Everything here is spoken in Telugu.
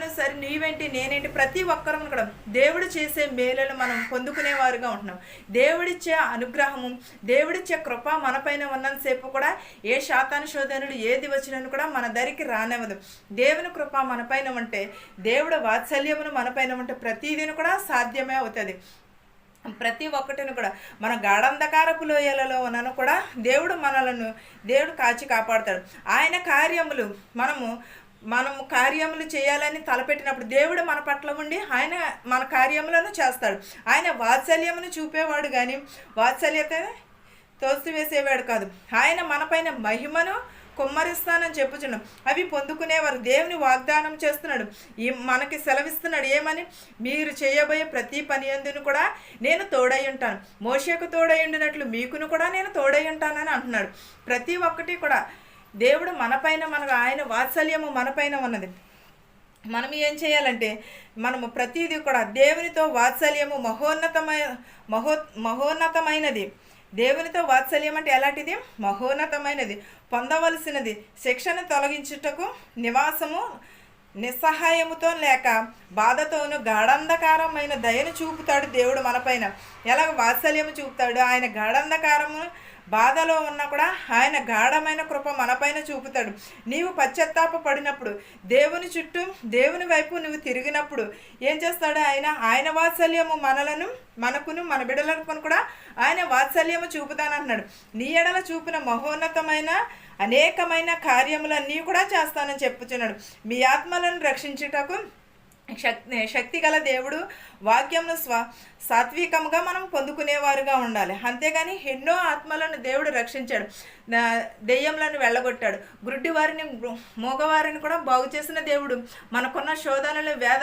పిల్లలను సరే నీవేంటి నేనేంటి ప్రతి ఒక్కరం కూడా దేవుడు చేసే మేలును మనం పొందుకునేవారుగా ఉంటున్నాం. దేవుడిచ్చే అనుగ్రహము, దేవుడిచ్చే కృప మనపైన ఉన్నంతసేపు కూడా ఏ శాతాను శోధనుడు ఏది వచ్చినను కూడా మన దరికి రానివ్వదు. దేవుని కృప మనపైన ఉంటే, దేవుడు వాత్సల్యమును మనపైన ఉంటే ప్రతిదీని కూడా సాధ్యమే అవుతుంది. ప్రతి ఒక్కటిని కూడా మన గాఢంధకారపు లోయలలో ఉన్నను కూడా దేవుడు కాచి కాపాడుతాడు. ఆయన కార్యములు మనము కార్యములు చేయాలని తలపెట్టినప్పుడు దేవుడు మన పట్ల ఉండి ఆయన మన కార్యములను చేస్తాడు. ఆయన వాత్సల్యమును చూపేవాడు కానీ వాత్సల్యత తోసివేసేవాడు కాదు. ఆయన మనపైన మహిమను కుమ్మరిస్తానని చెప్పుచున్నాం. అవి పొందుకునేవారు దేవుని వాగ్దానం చేస్తున్నాడు, మనకి సెలవిస్తున్నాడు. ఏమని? మీరు చేయబోయే ప్రతి పని యందును కూడా నేను తోడై ఉంటాను. మోషేకు తోడై ఉండినట్లు మీకును కూడా నేను తోడై ఉంటానని అంటున్నాడు. ప్రతి ఒక్కటి కూడా దేవుడు మనపైన ఆయన వాత్సల్యము మనపైన ఉన్నది. మనం ఏం చేయాలంటే మనము ప్రతిదీ కూడా దేవునితో వాత్సల్యము మహోన్నతమైనది. దేవునితో వాత్సల్యం అంటే ఎలాంటిది? మహోన్నతమైనది, పొందవలసినది. శిక్షను తొలగించుటకు నివాసము, నిస్సహాయముతో లేక బాధతోనూ గాఢంధకారమైన దయను చూపుతాడు దేవుడు మనపైన. ఎలాగ వాత్సల్యము చూపుతాడు? ఆయన గాఢంధకారము బాధలో ఉన్నా కూడా ఆయన గాఢమైన కృప మనపైన చూపుతాడు. నీవు పశ్చాత్తాప పడినప్పుడు, దేవుని చుట్టూ దేవుని వైపు నువ్వు తిరిగినప్పుడు ఏం చేస్తాడు? ఆయన వాత్సల్యము మనకును మన బిడ్డలకు కూడా ఆయన వాత్సల్యము చూపుతానంటున్నాడు. నీ ఎడల చూపిన మహోన్నతమైన అనేకమైన కార్యములన్నీ కూడా చేస్తానని చెప్పుచున్నాడు. మీ ఆత్మలను రక్షించుటకు శక్తి గల దేవుడు వాక్యంను సాత్వికంగా మనం పొందుకునేవారుగా ఉండాలి. అంతేగాని ఎన్నో ఆత్మలను దేవుడు రక్షించాడు, దెయ్యంలను వెళ్ళగొట్టాడు, గుడ్డి వారిని మూగవారిని కూడా బాగు చేసిన దేవుడు. మనకున్న శోధనలు, వేద